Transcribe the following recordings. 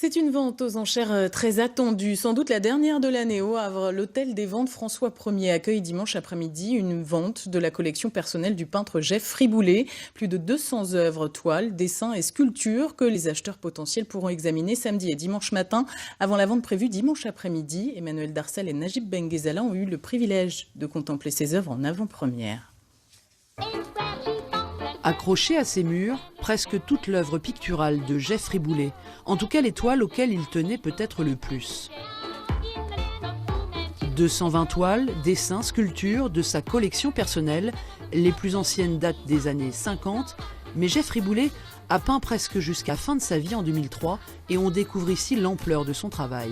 C'est une vente aux enchères très attendue, sans doute la dernière de l'année au Havre. L'hôtel des ventes François Ier accueille dimanche après-midi une vente de la collection personnelle du peintre Jeff Friboulet. Plus de 200 œuvres, toiles, dessins et sculptures que les acheteurs potentiels pourront examiner samedi et dimanche matin. Avant la vente prévue dimanche après-midi, Emmanuel Darcel et Najib Benguezala ont eu le privilège de contempler ces œuvres en avant-première. Accrochée à ses murs, presque toute l'œuvre picturale de Jeff Friboulet, en tout cas les toiles auxquelles il tenait peut-être le plus. 220 toiles, dessins, sculptures de sa collection personnelle, les plus anciennes datent des années 50, mais Jeff Friboulet a peint presque jusqu'à fin de sa vie en 2003 et on découvre ici l'ampleur de son travail.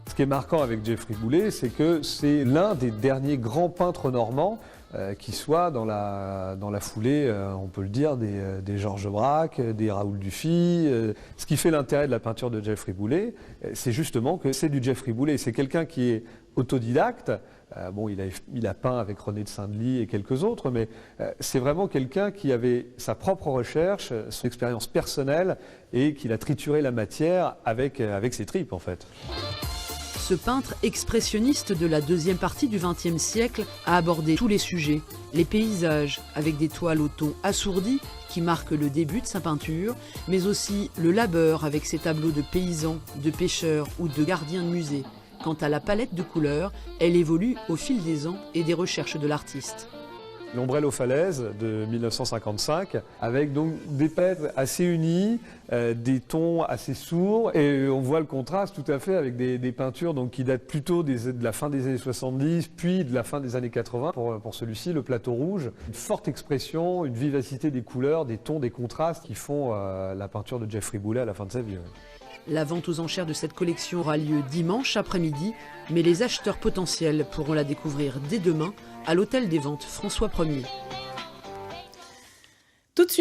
Ce qui est marquant avec Jeff Friboulet, c'est que c'est l'un des derniers grands peintres normands qui soit dans la foulée, on peut le dire, des Georges Braque, des Raoul Dufy. Ce qui fait l'intérêt de la peinture de Jeff Friboulet, c'est justement que c'est du Jeff Friboulet. C'est quelqu'un qui est autodidacte. Bon, il a peint avec René de Saint-Denis et quelques autres, mais c'est vraiment quelqu'un qui avait sa propre recherche, son expérience personnelle et qu'il a trituré la matière avec ses tripes en fait. Ce peintre expressionniste de la deuxième partie du XXe siècle a abordé tous les sujets, les paysages avec des toiles au ton assourdi qui marquent le début de sa peinture, mais aussi le labeur avec ses tableaux de paysans, de pêcheurs ou de gardiens de musée. Quant à la palette de couleurs, elle évolue au fil des ans et des recherches de l'artiste. L'Ombrelle aux falaises de 1955, avec donc des palettes assez unies, des tons assez sourds, et on voit le contraste tout à fait avec des peintures donc, qui datent plutôt de la fin des années 70, puis de la fin des années 80. Pour celui-ci, le plateau rouge, une forte expression, une vivacité des couleurs, des tons, des contrastes qui font la peinture de Jeff Friboulet à la fin de sa vie. La vente aux enchères de cette collection aura lieu dimanche après-midi, mais les acheteurs potentiels pourront la découvrir dès demain à l'hôtel des ventes François Ier. Tout de suite.